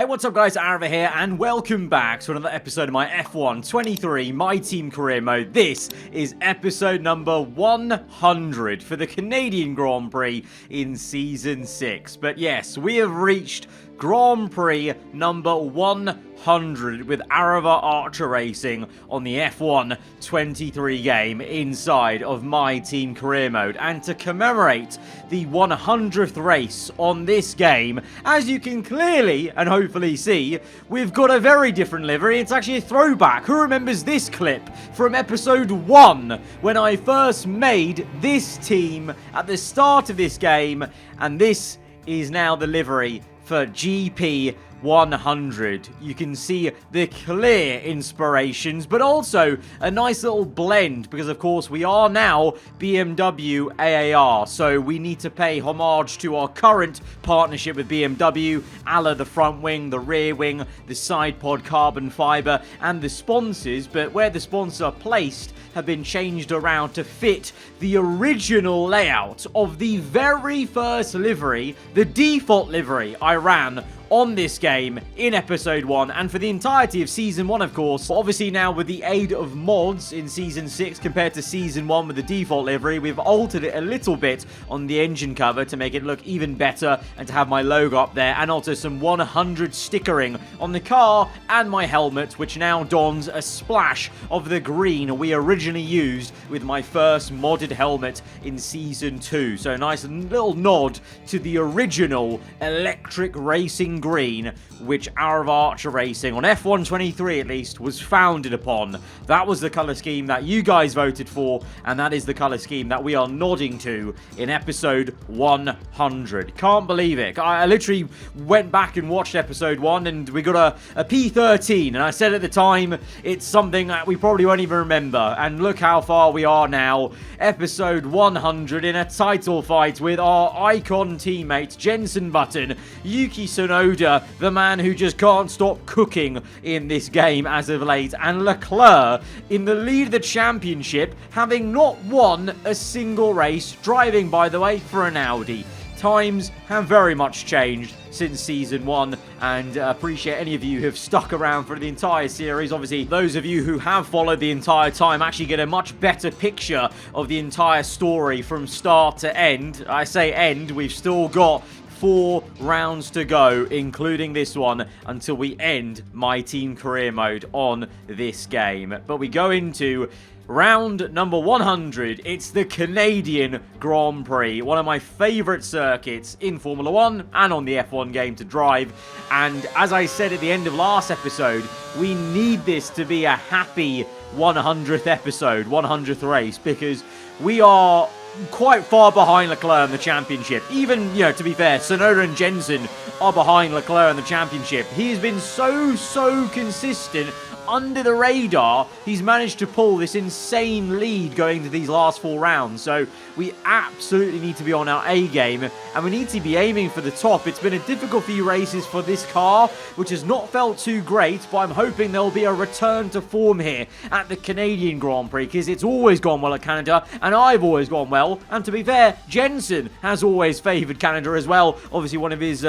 Hey, what's up guys, aarava here, and welcome back to another episode of my F1 23 My Team Career Mode. This is episode number 100 for the Canadian Grand Prix in Season 6. But yes, we have reached Grand Prix number 100 with Aarava Archer Racing on the F1 23 game inside of My Team Career Mode. And to commemorate the 100th race on this game, as you can clearly and hopefully see, we've got a very different livery. It's actually a throwback. Who remembers this clip from episode 1 when I first made this team at the start of this game? And this is now the livery for GP 100. You can see the clear inspirations, but also a nice little blend because, of course, we are now BMW AAR, so we need to pay homage to our current partnership with BMW, a la the front wing, the rear wing, the side pod carbon fiber, and the sponsors, but where the sponsors are placed have been changed around to fit the original layout of the very first livery, the default livery I ran on this game in episode 1 and for the entirety of season 1, of course. Obviously now with the aid of mods in season 6 compared to season 1 with the default livery, we've altered it a little bit on the engine cover to make it look even better and to have my logo up there, and also some 100 stickering on the car and my helmet, which now dons a splash of the green we originally used with my first modded helmet in season 2. So a nice little nod to the original electric racing green, which Aarava Archer Racing on F1 23 at least was founded upon. That was the colour scheme that you guys voted for, and that is the colour scheme that we are nodding to in episode 100. Can't believe it. I literally went back and watched episode 1 and we got a P13, and I said at the time it's something that we probably won't even remember, and look how far we are now. Episode 100 in a title fight with our icon teammates Jenson Button, Yuki Tsunoda, the man who just can't stop cooking in this game as of late, and Leclerc in the lead of the championship, having not won a single race, driving, by the way, for an Audi. Times have very much changed since season 1, and appreciate any of you who have stuck around for the entire series. Obviously, those of you who have followed the entire time actually get a much better picture of the entire story from start to end. I say end, we've still got 4 rounds to go, including this one, until we end My Team Career Mode on this game. But we go into round number 100. It's the Canadian Grand Prix, one of my favourite circuits in Formula 1 and on the F1 game to drive. And as I said at the end of last episode, we need this to be a happy 100th episode, 100th race, because we are quite far behind Leclerc in the championship. Even, to be fair, Tsunoda and Jenson are behind Leclerc in the championship. He has been so consistent under the radar. He's managed to pull this insane lead going to these last 4 rounds. So we absolutely need to be on our A game, and we need to be aiming for the top. It's been a difficult few races for this car, which has not felt too great, but I'm hoping there will be a return to form here at the Canadian Grand Prix, because it's always gone well at Canada, and I've always gone well. And to be fair, Jenson has always favoured Canada as well. Obviously, one of his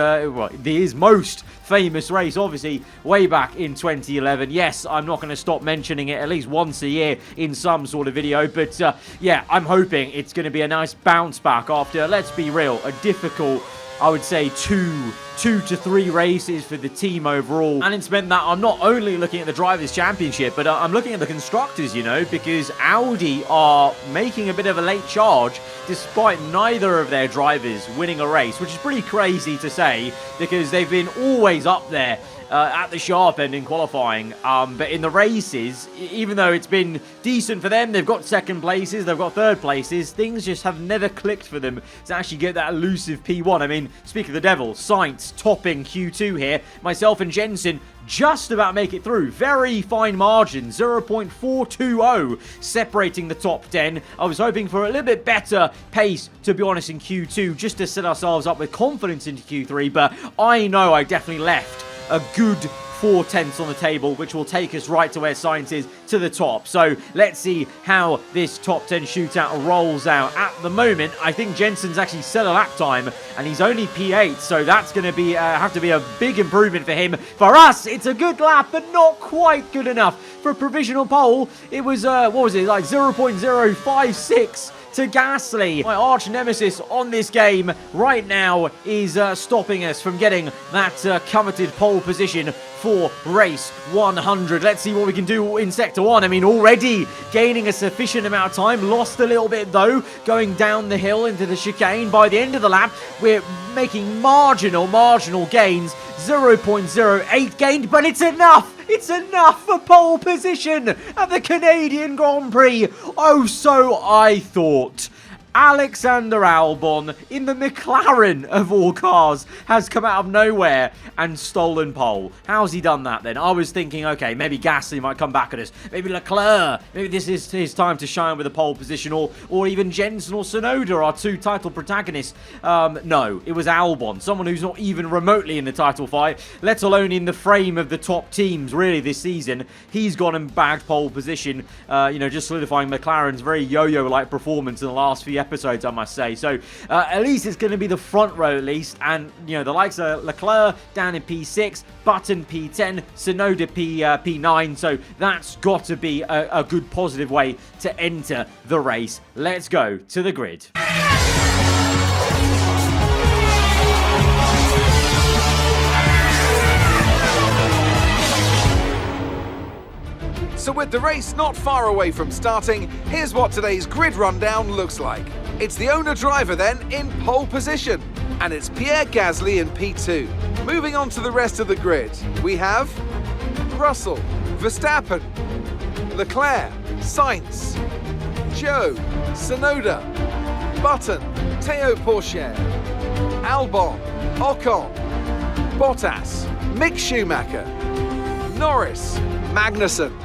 most famous race, obviously, way back in 2011. Yes, I'm not going to stop mentioning it at least once a year in some sort of video, but yeah, I'm hoping it's going to be a nice bounce back after, let's be real, a difficult, I would say, two to three races for the team overall. And it's meant that I'm not only looking at the Drivers' Championship, but I'm looking at the Constructors, because Audi are making a bit of a late charge despite neither of their drivers winning a race, which is pretty crazy to say because they've been always up there at the sharp end in qualifying, but in the races, even though it's been decent for them, they've got second places, they've got third places, things just have never clicked for them to actually get that elusive P1. I mean, speak of the devil, Sainz topping Q2 here, myself and Jenson just about make it through. Very fine margin, 0.420 separating the top 10. I was hoping for a little bit better pace, to be honest, in Q2, just to set ourselves up with confidence into Q3, but I know I definitely left a good 4 tenths on the table, which will take us right to where Sainz is, to the top. So let's see how this top 10 shootout rolls out. At the moment, I think Jensen's actually set a lap time, and he's only P8, so that's going to be have to be a big improvement for him. For us, it's a good lap, but not quite good enough. For a provisional pole, it was, what was it, like 0.056 to Gasly. My arch nemesis on this game right now is stopping us from getting that coveted pole position for race 100. Let's see what we can do in sector 1. I mean, already gaining a sufficient amount of time. Lost a little bit, though, going down the hill into the chicane. By the end of the lap, we're making marginal gains. 0.08 gained, but it's enough! It's enough for pole position at the Canadian Grand Prix. Oh, so I thought. Alexander Albon, in the McLaren of all cars, has come out of nowhere and stolen pole. How's he done that then? I was thinking, okay, maybe Gasly might come back at us. Maybe Leclerc. Maybe this is his time to shine with a pole position. Or even Jensen or Tsunoda, our 2 title protagonists. No, it was Albon. Someone who's not even remotely in the title fight, let alone in the frame of the top teams, really, this season. He's gone and bagged pole position, just solidifying McLaren's very yo-yo-like performance in the last few episodes, I must say. So at least it's going to be the front row at least, and the likes of Leclerc down in P6, Button P10, Tsunoda P9, so that's got to be a good positive way to enter the race. Let's go to the grid. So with the race not far away from starting, here's what today's grid rundown looks like. It's the owner-driver then in pole position, and it's Pierre Gasly in P2. Moving on to the rest of the grid, we have Russell, Verstappen, Leclerc, Sainz, Joe, Tsunoda, Button, Théo Pourchaire, Albon, Ocon, Bottas, Mick Schumacher, Norris, Magnussen,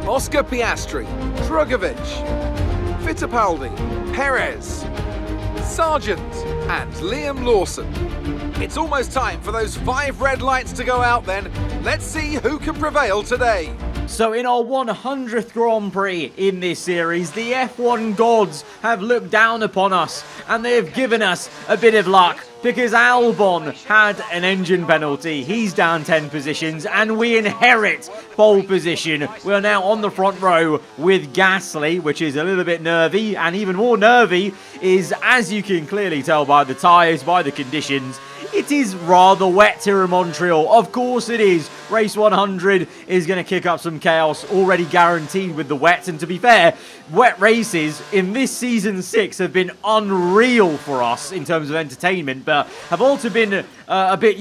Oscar Piastri, Drugovich, Fittipaldi, Perez, Sargent, and Liam Lawson. It's almost time for those 5 red lights to go out then. Let's see who can prevail today. So in our 100th Grand Prix in this series, the F1 gods have looked down upon us and they've given us a bit of luck, because Albon had an engine penalty. He's down 10 positions and we inherit pole position. We're now on the front row with Gasly, which is a little bit nervy, and even more nervy is, as you can clearly tell by the tyres, by the conditions, it is rather wet here in Montreal. Of course it is. Race 100 is going to kick up some chaos, already guaranteed with the wet. And to be fair, wet races in this Season 6 have been unreal for us in terms of entertainment, but have also been a bit,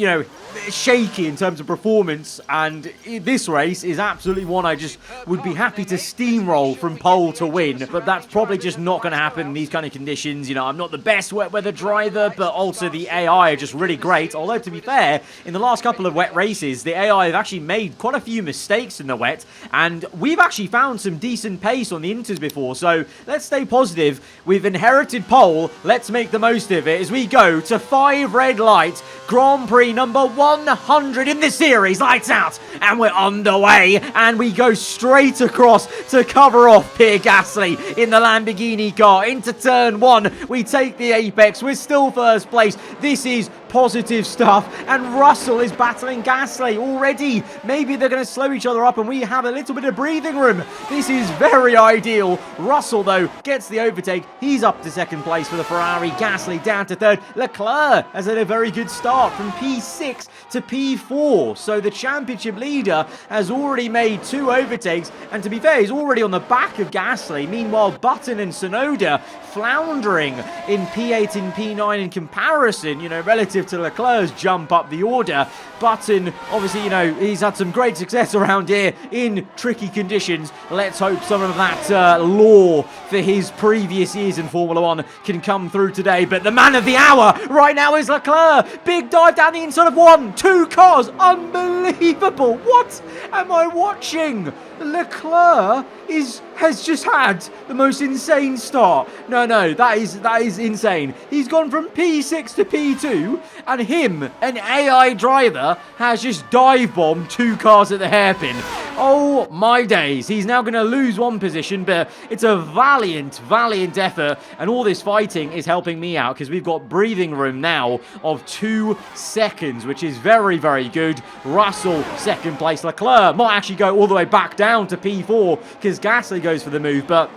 shaky in terms of performance, and this race is absolutely one I just would be happy to steamroll from pole to win, but that's probably just not going to happen in these kind of conditions. I'm not the best wet weather driver, but also the AI are just really great, although to be fair, in the last couple of wet races, the AI have actually made quite a few mistakes in the wet, and we've actually found some decent pace on the inters before, so let's stay positive. We've inherited pole, let's make the most of it as we go to 5 red lights, Grand Prix number 100 in this series. Lights out, and we're underway, and we go straight across to cover off Pierre Gasly in the Lamborghini car into turn 1. We take the apex, we're still first place. This is positive stuff, and Russell is battling Gasly already. Maybe they're going to slow each other up and we have a little bit of breathing room. This is very ideal. Russell, though, gets the overtake. He's up to second place for the Ferrari. Gasly down to third. Leclerc has had a very good start from P6 to P4, so the championship leader has already made 2 overtakes, and to be fair, he's already on the back of Gasly. Meanwhile, Button and Tsunoda floundering in P8 and P9 in comparison, relative to Leclerc's jump up the order. Button, obviously, he's had some great success around here in tricky conditions. Let's hope some of that lore for his previous years in Formula 1 can come through today. But the man of the hour right now is Leclerc. Big dive down the inside of 1, 2 cars. Unbelievable. What am I watching? Leclerc has just had the most insane start. No, that is insane. He's gone from P6 to P2, and him, an AI driver, has just dive bombed 2 cars at the hairpin. Oh my days. He's now going to lose 1 position, but it's a valiant effort, and all this fighting is helping me out because we've got breathing room now of 2 seconds, which is very, very good. Russell, second place. Leclerc might actually go all the way back down to P4 because Gasly goes for the move, but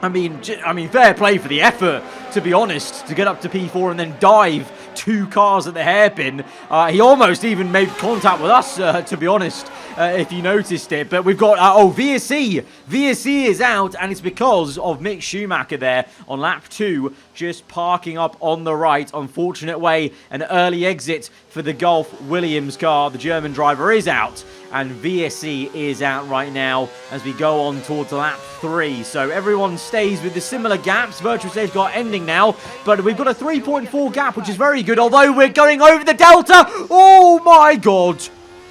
I mean, fair play for the effort, to be honest, to get up to P4 and then dive 2 cars at the hairpin. He almost even made contact with us, to be honest, if you noticed it. But we've got, VSC. VSC is out, and it's because of Mick Schumacher there on lap 2, just parking up on the right. Unfortunate way, an early exit for the Gulf Williams car. The German driver is out, and VSC is out right now as we go on towards lap 3. So everyone stays with the similar gaps. Virtual safety car ending now, but we've got a 3.4 gap, which is very good, although we're going over the delta. Oh my god.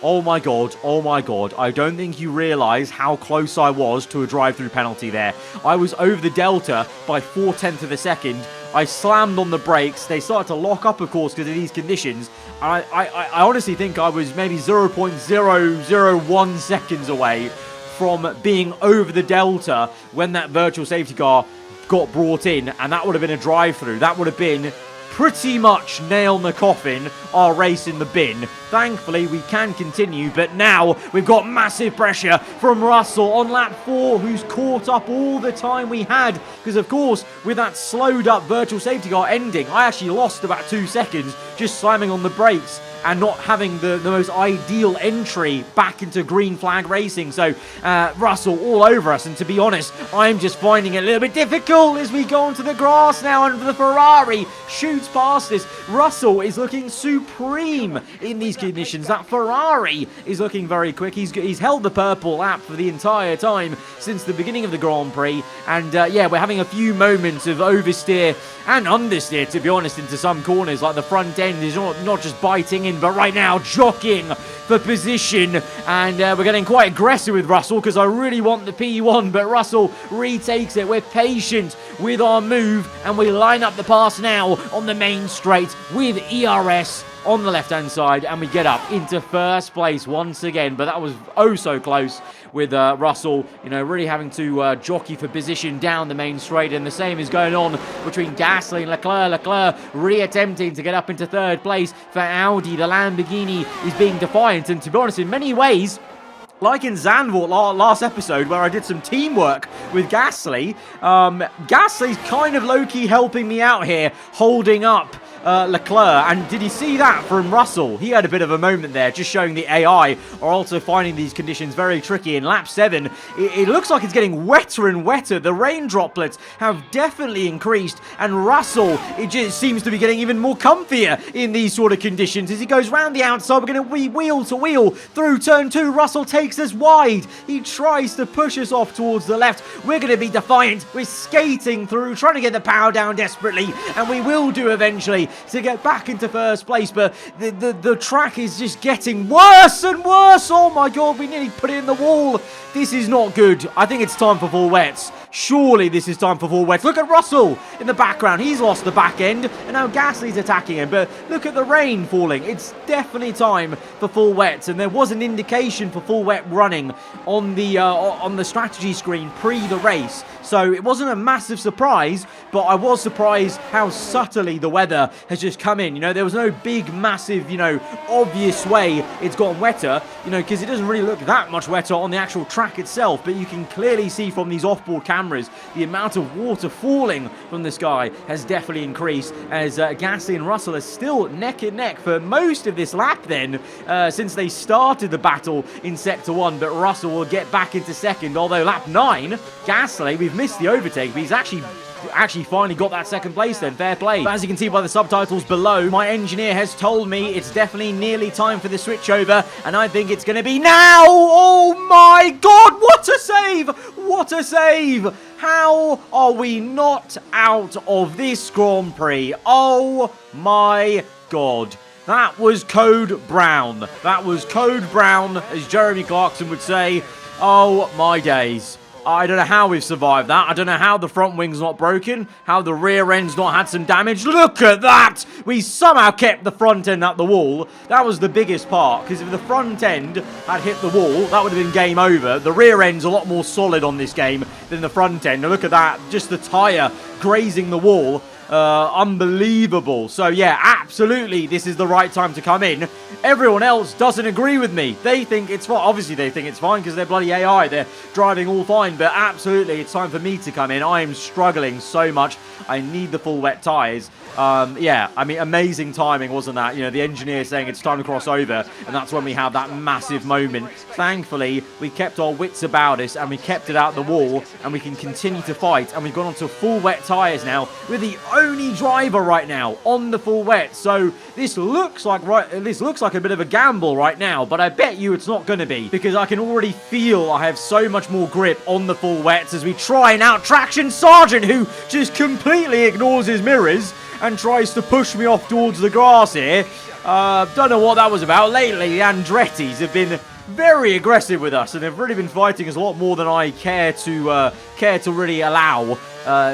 Oh my god, oh my god. I don't think you realise how close I was to a drive-through penalty there. I was over the delta by 4/10 of a second. I slammed on the brakes. They started to lock up, of course, because of these conditions. I honestly think I was maybe 0.001 seconds away from being over the delta when that virtual safety car got brought in, and that would have been a drive-through. That would have been pretty much nail in the coffin, our race in the bin. Thankfully, we can continue, but now we've got massive pressure from Russell on lap 4, who's caught up all the time we had. Because, of course, with that slowed up virtual safety car ending, I actually lost about 2 seconds just slamming on the brakes and not having the most ideal entry back into green flag racing. So Russell all over us, and to be honest, I'm just finding it a little bit difficult as we go onto the grass now, and the Ferrari shoots past us. Russell is looking supreme in these conditions. That Ferrari is looking very quick. He's held the purple lap for the entire time since the beginning of the Grand Prix, and yeah, we're having a few moments of oversteer and understeer, to be honest, into some corners. Like the front end is not just biting in, but right now jockeying for position, and we're getting quite aggressive with Russell because I really want the P1, but Russell retakes it. We're patient with our move, and we line up the pass now on the main straight with ERS on the left-hand side, and we get up into first place once again. But that was oh so close with Russell, you know, really having to jockey for position down the main straight, and the same is going on between Gasly and Leclerc. Leclerc re-attempting to get up into third place for Audi. The Lamborghini is being defiant, and to be honest, in many ways, like in Zandvoort last episode, where I did some teamwork with Gasly, Gasly's kind of low-key helping me out here, holding up Leclerc. And did you see that from Russell? He had a bit of a moment there, just showing the AI are also finding these conditions very tricky. In lap 7, it looks like it's getting wetter and wetter. The rain droplets have definitely increased, and Russell, it just seems to be getting even more comfier in these sort of conditions. As he goes round the outside, we're going to wheel to wheel through turn 2. Russell takes us wide. He tries to push us off towards the left. We're going to be defiant. We're skating through, trying to get the power down desperately, and we will do eventually to get back into first place. But the track is just getting worse and worse. Oh my god, we nearly put it in the wall. This is not good. I think it's time for full wets. Surely this is time for full wets. Look at Russell in the background. He's lost the back end, and now Gasly's attacking him. But look at the rain falling. It's definitely time for full wets, and there was an indication for full wet running on the strategy screen pre the race. So it wasn't a massive surprise, but I was surprised how subtly the weather has just come in. You know, there was no big, massive, you know, obvious way it's gotten wetter, you know, because it doesn't really look that much wetter on the actual track itself. But you can clearly see from these offboard cameras the amount of water falling from the sky has definitely increased, as Gasly and Russell are still neck and neck for most of this lap then, since they started the battle in Sector 1. But Russell will get back into second, although lap 9, Gasly, we've missed the overtake, but he's actually finally got that second place then. Fair play. But as you can see by the subtitles below, my engineer has told me it's definitely nearly time for the switchover, and I think it's going to be now. Oh my god, what a save! What a save! How are we not out of this Grand Prix? Oh my god. That was code brown. That was code brown, as Jeremy Clarkson would say. Oh, my days. I don't know how we've survived that. I don't know how the front wing's not broken, how the rear end's not had some damage. Look at that! We somehow kept the front end at the wall. That was the biggest part, because if the front end had hit the wall, that would have been game over. The rear end's a lot more solid on this game than the front end. Now look at that, just the tyre grazing the wall. Unbelievable. So yeah, absolutely, this is the right time to come in. Everyone else doesn't agree with me. They think it's fine. Obviously, they think it's fine because they're bloody AI. They're driving all fine. But absolutely, it's time for me to come in. I am struggling so much. I need the full wet tyres. Yeah, I mean, amazing timing, wasn't that? You know, the engineer saying it's time to cross over, and that's when we have that massive moment. Thankfully, we kept our wits about us, and we kept it out the wall, and we can continue to fight, and we've gone on to full wet tyres now. We're the only driver right now on the full wet, so this looks like a bit of a gamble right now, but I bet you it's not going to be, because I can already feel I have so much more grip on the full wets as we try and out-traction Sargent, who just completely ignores his mirrors and tries to push me off towards the grass here. Don't know what that was about. Lately, the Andrettis have been very aggressive with us, and they've really been fighting us a lot more than I care to really allow,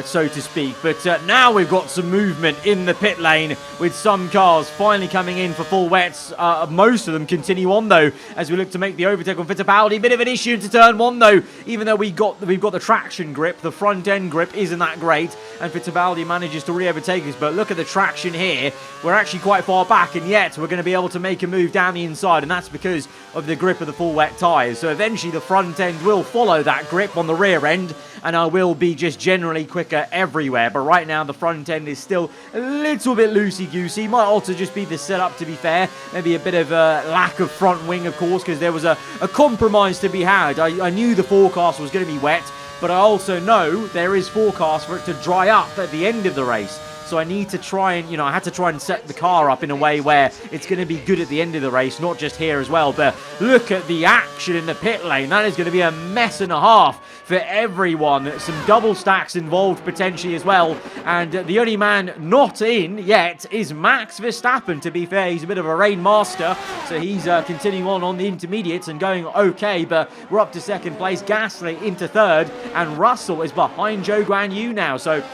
so to speak. But now we've got some movement in the pit lane with some cars finally coming in for full wets. Most of them continue on though as we look to make the overtake on Fittipaldi. Bit of an issue to turn one though, even though we've got the traction grip. The front end grip isn't that great, and Fittipaldi manages to re-overtake us. But look at the traction here. We're actually quite far back, and yet we're going to be able to make a move down the inside, and that's because of the grip of the full wet tyres. So eventually the front end will follow that grip on the rear end, and I will be just generally quicker everywhere. But right now the front end is still a little bit loosey-goosey. Might also just be the setup, to be fair. Maybe a bit of a lack of front wing, of course, because there was a compromise to be had. I knew the forecast was going to be wet, but I also know there is forecast for it to dry up at the end of the race. So I need to try and, I had to try and set the car up in a way where it's going to be good at the end of the race, not just here as well. But look at the action in the pit lane. That is going to be a mess and a half for everyone. Some double stacks involved potentially as well. And the only man not in yet is Max Verstappen, to be fair. He's a bit of a rain master, so he's continuing on the intermediates and going okay. But we're up to second place. Gasly into third, and Russell is behind Zhou Guanyu now. So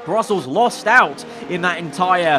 Russell's lost out in that entire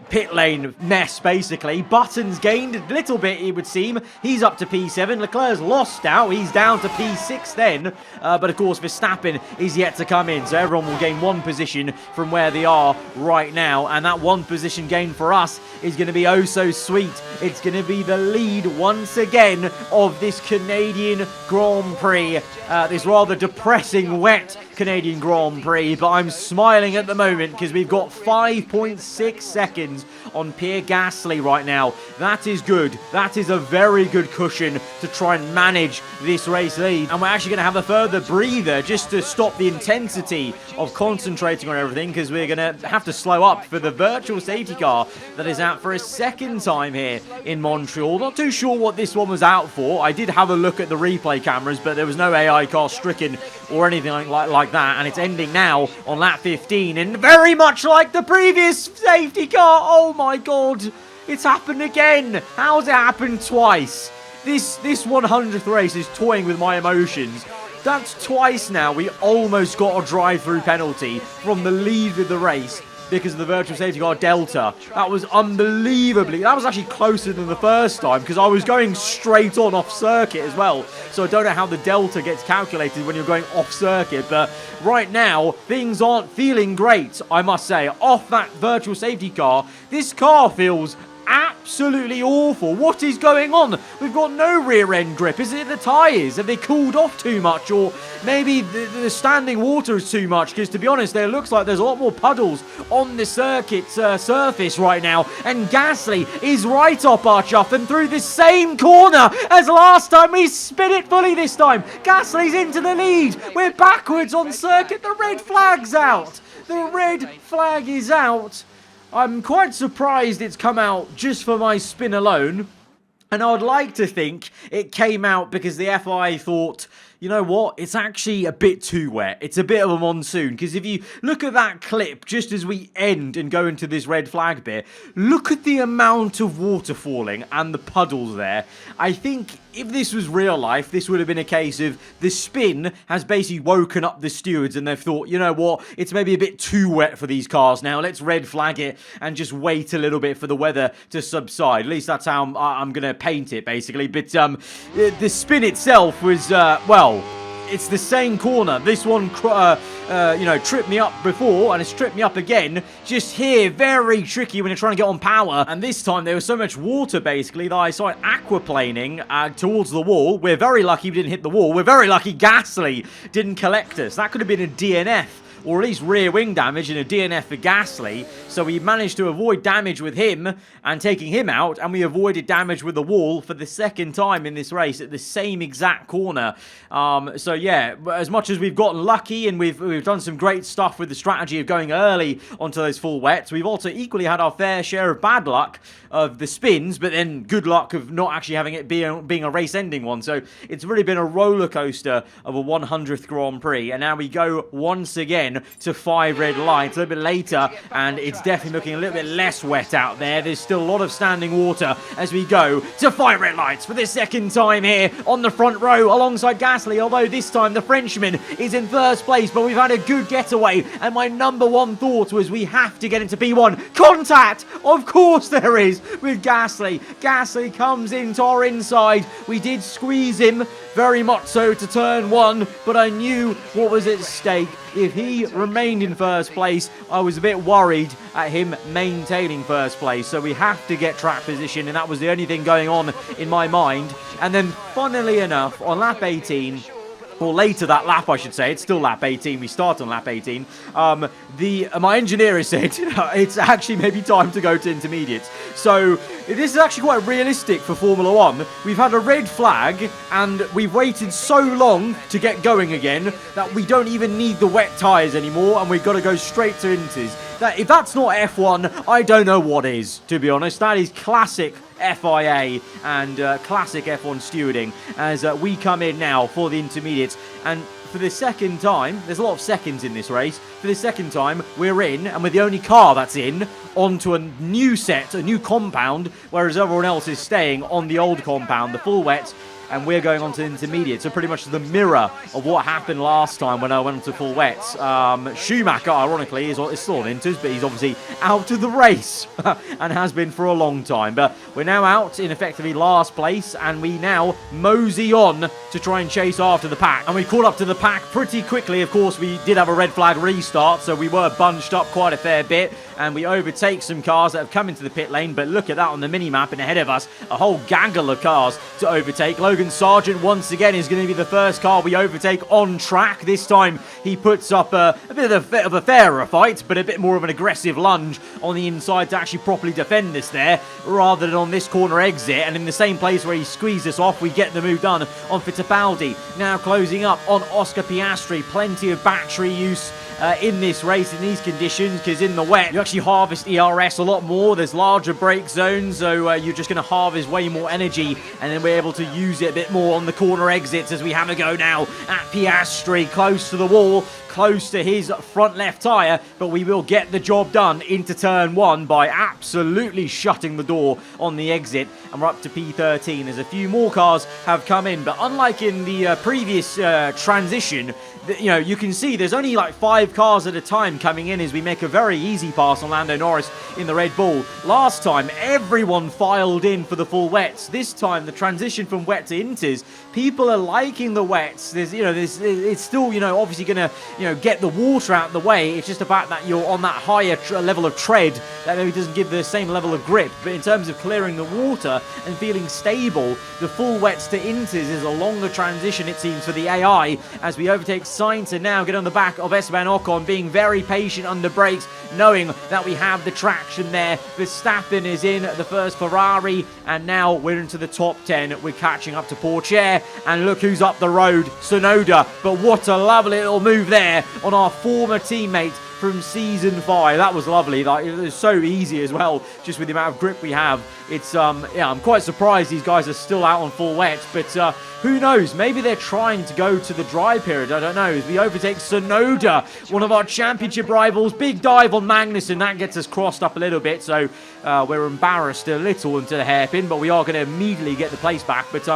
pit lane mess, basically. Button's gained a little bit, it would seem. He's up to P7. Leclerc's lost out. He's down to P6 then. But, of course, Verstappen is yet to come in. So everyone will gain one position from where they are right now. And that one position gain for us is going to be oh so sweet. It's going to be the lead once again of this Canadian Grand Prix. This rather depressing, wet Canadian Grand Prix. But I'm smiling at the moment because we've got 5.6 seconds on Pierre Gasly right now. That is good. That is a very good cushion to try and manage this race lead. And we're actually going to have a further breather just to stop the intensity of concentrating on everything, because we're going to have to slow up for the virtual safety car that is out for a second time here in Montreal. Not too sure what this one was out for. I did have a look at the replay cameras, but there was no AI car stricken or anything like that. And it's ending now on lap 15. And very much like the previous safety car. Oh my god. It's happened again. How's it happened twice? This 100th race is toying with my emotions. That's twice now we almost got a drive-through penalty from the lead of the race because of the virtual safety car Delta. That was unbelievably... That was actually closer than the first time because I was going straight on off circuit as well. So I don't know how the Delta gets calculated when you're going off circuit. But right now, things aren't feeling great, I must say. Off that virtual safety car, this car feels absolutely awful. What is going on? We've got no rear end grip. Is it the tyres? Have they cooled off too much? Or maybe the standing water is too much? Because to be honest, there looks like there's a lot more puddles on the circuit's surface right now. And Gasly is right up our chuff and through the same corner as last time. We spin it fully this time. Gasly's into the lead. We're backwards on circuit. The red flag's out. The red flag is out. I'm quite surprised it's come out just for my spin alone. And I would like to think it came out because the FI thought, you know what? It's actually a bit too wet. It's a bit of a monsoon, because if you look at that clip just as we end and go into this red flag bit, look at the amount of water falling and the puddles there. I think if this was real life, this would have been a case of the spin has basically woken up the stewards and they've thought, you know what, it's maybe a bit too wet for these cars now. Let's red flag it and just wait a little bit for the weather to subside. At least that's how I'm going to paint it, basically. But the spin itself was, well, it's the same corner. This one, you know, tripped me up before, and it's tripped me up again. Just here, very tricky when you're trying to get on power. And this time, there was so much water, basically, that I saw it aquaplaning towards the wall. We're very lucky we didn't hit the wall. We're very lucky Gasly didn't collect us. That could have been a DNF, or at least rear wing damage, and a DNF for Gasly. So we managed to avoid damage with him and taking him out, and we avoided damage with the wall for the second time in this race at the same exact corner. So yeah, as much as we've gotten lucky and we've done some great stuff with the strategy of going early onto those full wets, we've also equally had our fair share of bad luck of the spins, but then good luck of not actually having it being a race-ending one. So it's really been a roller coaster of a 100th Grand Prix, and now we go once again to 5 red lights a little bit later, and it's definitely looking a little bit less wet out there. There's still a lot of standing water as we go to 5 red lights for the second time here on the front row alongside Gasly, although this time the Frenchman is in first place, but we've had a good getaway, and my number one thought was we have to get into P1. Contact! Of course there is with Gasly. Gasly comes into our inside. We did squeeze him very much so to turn 1, but I knew what was at stake. If he remained in first place, I was a bit worried at him maintaining first place. So we have to get track position, and that was the only thing going on in my mind. And then, funnily enough, on lap 18, or later that lap, I should say. It's still lap 18. We start on lap 18. My engineer has said it's actually maybe time to go to intermediates. So this is actually quite realistic for Formula 1. We've had a red flag, and we've waited so long to get going again that we don't even need the wet tyres anymore, and we've got to go straight to inters. If that's not F1, I don't know what is, to be honest. That is classic FIA and classic F1 stewarding as we come in now for the intermediates. And for the second time, there's a lot of seconds in this race, for the second time we're in, and we're the only car that's in, onto a new set, a new compound, whereas everyone else is staying on the old compound, the full wet, and we're going on to intermediate. So pretty much the mirror of what happened last time when I went on to full wets. Schumacher, ironically, is still on inters, but he's obviously out of the race and has been for a long time. But we're now out in effectively last place, and we now mosey on to try and chase after the pack. And we caught up to the pack pretty quickly. Of course, we did have a red flag restart, so we were bunched up quite a fair bit, and we overtake some cars that have come into the pit lane. But look at that on the mini-map, and ahead of us, a whole gaggle of cars to overtake. Logan Sargent, once again, is going to be the first car we overtake on track. This time, he puts up a bit of a fairer fight, but a bit more of an aggressive lunge on the inside to actually properly defend this there, rather than on this corner exit. And in the same place where he squeezed us off, we get the move done on Fittipaldi. Now closing up on Oscar Piastri. Plenty of battery use in this race in these conditions, because in the wet you actually harvest ERS a lot more. There's larger brake zones, so you're just going to harvest way more energy, and then we're able to use it a bit more on the corner exits as we have a go now at Piastri, close to the wall, close to his front left tyre, but we will get the job done into turn 1 by absolutely shutting the door on the exit, and we're up to P13 as a few more cars have come in. But unlike in the previous transition, you can see there's only like 5 cars at a time coming in as we make a very easy pass on Lando Norris in the Red Bull. Last time, everyone filed in for the full wets. This time, the transition from wet to inters, people are liking the wets. It's still, obviously going to, get the water out of the way. It's just about that you're on that higher level of tread that maybe doesn't give the same level of grip. But in terms of clearing the water and feeling stable, the full wets to inters is a longer transition, it seems, for the AI, as we overtake Sainz and now get on the back of Esteban Ocon, being very patient under brakes, knowing that we have the traction there. Verstappen is in the first Ferrari, and now we're into the top 10. We're catching up to Porsche, and look who's up the road, Tsunoda. But what a lovely little move there on our former teammate from Season 5. That was lovely. Like, it was so easy as well, just with the amount of grip we have. It's, yeah, I'm quite surprised these guys are still out on full wet, but who knows? Maybe they're trying to go to the dry period. I don't know. As we overtake Sonoda, one of our championship rivals. Big dive on Magnussen. That gets us crossed up a little bit, so we're embarrassed a little into the hairpin, but we are going to immediately get the place back. But,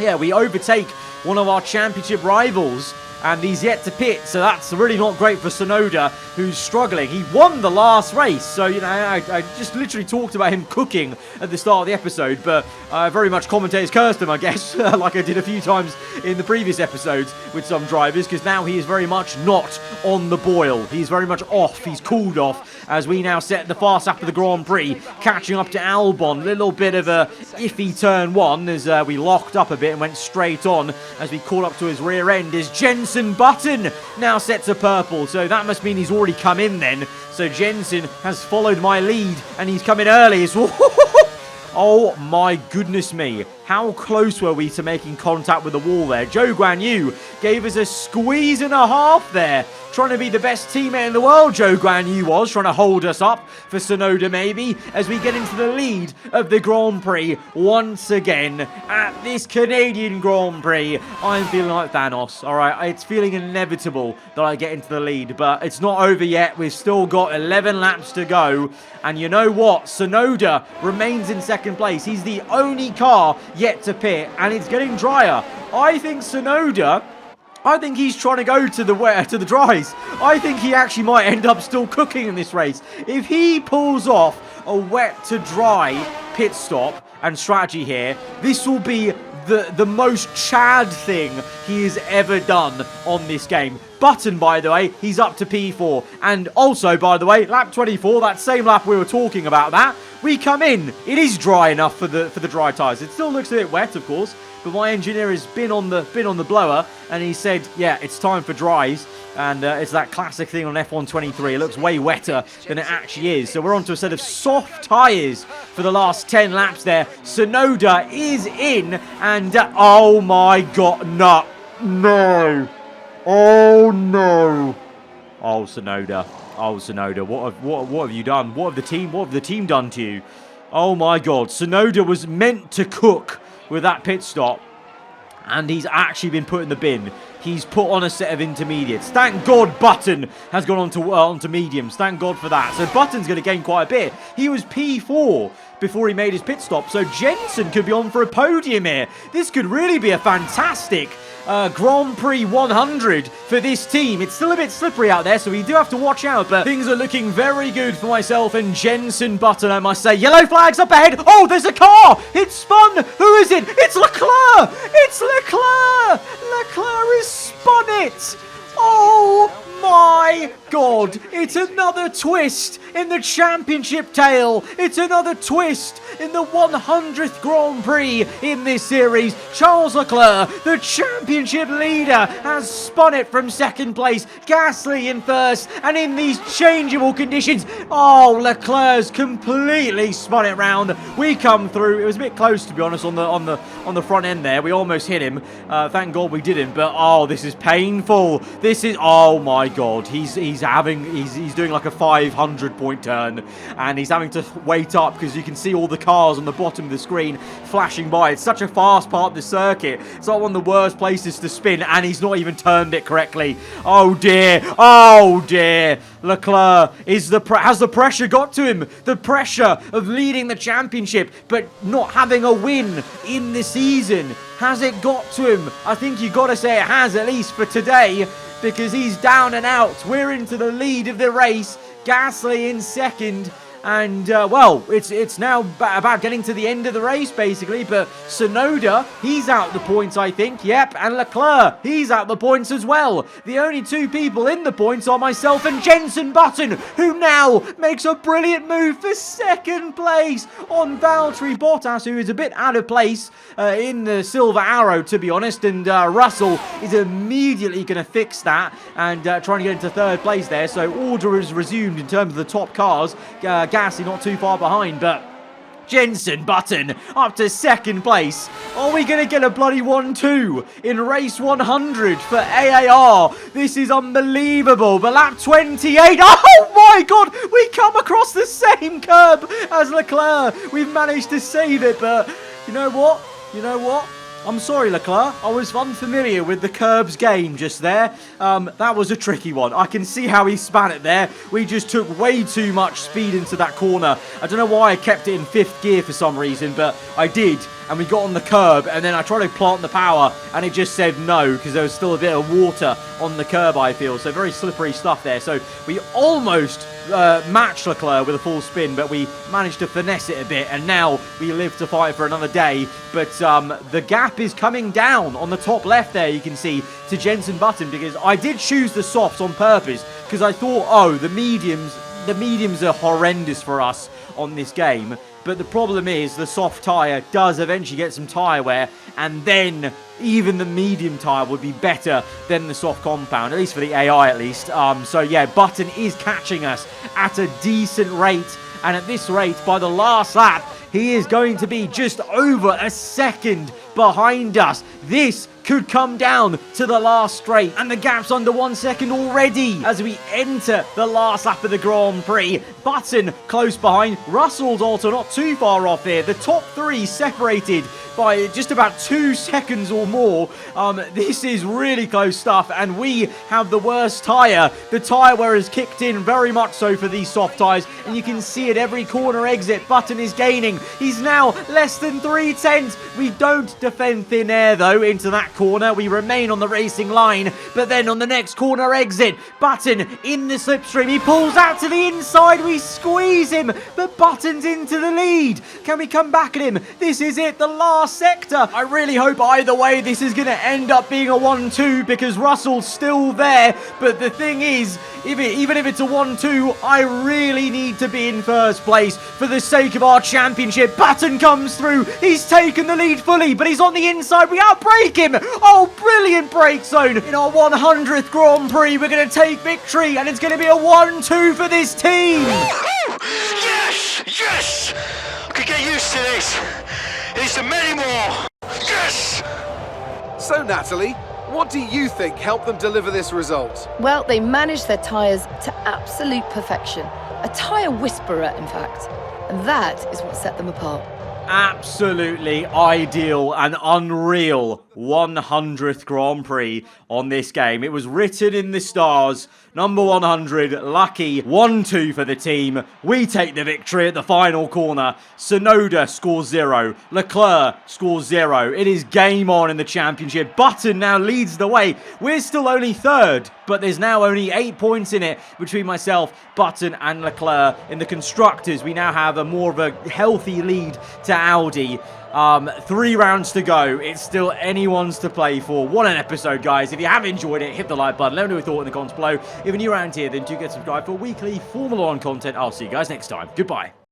yeah, we overtake one of our championship rivals, and he's yet to pit, so that's really not great for Sonoda, who's struggling. He won the last race, so, you know, I just literally talked about him cooking at the start of the episode, but very much commentators cursed him, I guess, like I did a few times in the previous episodes with some drivers, because now he is very much not on the boil. He's very much off. He's cooled off, as we now set the fast lap of the Grand Prix, catching up to Albon. A little bit of a iffy turn one, as we locked up a bit and went straight on, as we caught up to his rear end, as Jensen Button now set to purple, so that must mean he's already come in then. So Jensen has followed my lead, and he's coming early. Oh my goodness me. How close were we to making contact with the wall there? Zhou Guanyu gave us a squeeze and a half there. Trying to be the best teammate in the world, Zhou Guanyu was. Trying to hold us up for Sonoda maybe, as we get into the lead of the Grand Prix once again. At this Canadian Grand Prix, I'm feeling like Thanos. Alright, it's feeling inevitable that I get into the lead, but it's not over yet. We've still got 11 laps to go. And you know what? Sonoda remains in second place. He's the only car yet to pit, and it's getting drier. I think he's trying to go to the dries. I think he actually might end up still cooking in this race. If he pulls off a wet to dry pit stop and strategy here, this will be the most Chad thing he has ever done on this game. Button, by the way, he's up to P4. And also, by the way, lap 24, that same lap we were talking about that, we come in. It is dry enough for the dry tyres. It still looks a bit wet, of course, but my engineer has been on the blower, and he said, yeah, it's time for dries. And it's that classic thing on F1 23. It looks way wetter than it actually is. So we're on to a set of soft tyres for the last 10 laps there. Sonoda is in, and oh my god, no. Oh no. Oh Sonoda, what have you done? What have the team done to you? Oh my god, Sonoda was meant to cook with that pit stop, and he's actually been put in the bin. He's put on a set of intermediates. Thank God Button has gone onto mediums. Thank God for that. So Button's going to gain quite a bit. He was P4 before he made his pit stop. So Jensen could be on for a podium here. This could really be a fantastic Grand Prix 100 for this team. It's still a bit slippery out there, so we do have to watch out, but things are looking very good for myself and Jensen Button, I must say. Yellow flags up ahead. Oh, there's a car. It's spun. Who is it? It's Leclerc. It's Leclerc. Leclerc has spun it. Oh my god. It's another twist in the championship tale. It's another twist in the 100th Grand Prix in this series. Charles Leclerc, the championship leader, has spun it from second place. Gasly in first, and in these changeable conditions, oh, Leclerc's completely spun it round. We come through. It was a bit close, to be honest, on the front end there. We almost hit him. Thank God we didn't. But oh, this is painful. This is, oh my god. He's doing like a 500-point turn, and he's having to wait up because you can see all the cars on the bottom of the screen flashing by. It's such a fast part of the circuit. It's like one of the worst places to spin, and he's not even turned it correctly. Oh dear. Oh dear. Leclerc has the pressure got to him? The pressure of leading the championship but not having a win in the season. Has it got to him? I think you got to say it has, at least for today, because he's down and out. We're into the lead of the race. Gasly in second. And, well, it's now about getting to the end of the race, basically. But Sonoda, he's out the points, I think. Yep, and Leclerc, he's out the points as well. The only two people in the points are myself and Jensen Button, who now makes a brilliant move for second place on Valtteri Bottas, who is a bit out of place in the Silver Arrow, to be honest. And Russell is immediately going to fix that and trying to get into third place there. So order is resumed in terms of the top cars. Gasly not too far behind, but Jenson Button up to second place. Are we going to get a bloody 1-2 in race 100 for AAR? This is unbelievable. But lap 28. Oh my god, we come across the same curb as Leclerc. We've managed to save it, but you know what? I'm sorry, Leclerc. I was unfamiliar with the curbs game just there. That was a tricky one. I can see how he span it there. We just took way too much speed into that corner. I don't know why I kept it in 5th gear for some reason, but I did. And we got on the curb, and then I tried to plant the power, and it just said no, because there was still a bit of water on the curb, I feel. So very slippery stuff there. So we almost matched Leclerc with a full spin, but we managed to finesse it a bit, and now we live to fight for another day. But the gap is coming down on the top left there, you can see, to Jenson Button, because I did choose the softs on purpose, because I thought, oh, the mediums are horrendous for us on this game. But the problem is the soft tyre does eventually get some tyre wear, and then even the medium tyre would be better than the soft compound, at least for the AI at least. So yeah, Button is catching us at a decent rate, and at this rate, by the last lap, he is going to be just over a second behind us. This could come down to the last straight, and the gap's under 1 second already as we enter the last lap of the Grand Prix. Button close behind. Russell's also not too far off here. The top 3 separated by just about 2 seconds or more. This is really close stuff, and we have the worst tyre. The tyre wear has kicked in very much so for these soft tyres, and you can see at every corner exit, Button is gaining. He's now less than 3/10. We don't defend thin air, though, into that corner. We remain on the racing line, but then on the next corner exit, Button in the slipstream. He pulls out to the inside. We squeeze him, but Button's into the lead. Can we come back at him? This is it, the last sector. I really hope either way this is going to end up being a 1-2, because Russell's still there. But the thing is, even if it's a 1-2, I really need to be in first place for the sake of our championship. Button comes through. He's taken the lead fully, but he's on the inside. We outbrake him. Oh, brilliant brake zone. In our 100th Grand Prix, we're going to take victory, and it's going to be a 1-2 for this team. Yes! Yes! I could get used to this. It's many more. Yes! So, Natalie, what do you think helped them deliver this result? Well, they managed their tyres to absolute perfection. A tyre whisperer, in fact. And that is what set them apart. Absolutely ideal and unreal 100th Grand Prix on this game. It was written in the stars. Number 100, lucky. 1-2 for the team. We take the victory at the final corner. Tsunoda scores 0. Leclerc scores 0. It is game on in the championship. Button now leads the way. We're still only 3rd, but there's now only 8 points in it between myself, Button and Leclerc. In the constructors, we now have a more of a healthy lead to Audi. 3 rounds to go. It's still anyone's to play for. What an episode, guys. If you have enjoyed it, hit the like button. Let me know your thought in the comments below. If you're new around here, then do get subscribed for weekly Formula 1 content. I'll see you guys next time. Goodbye.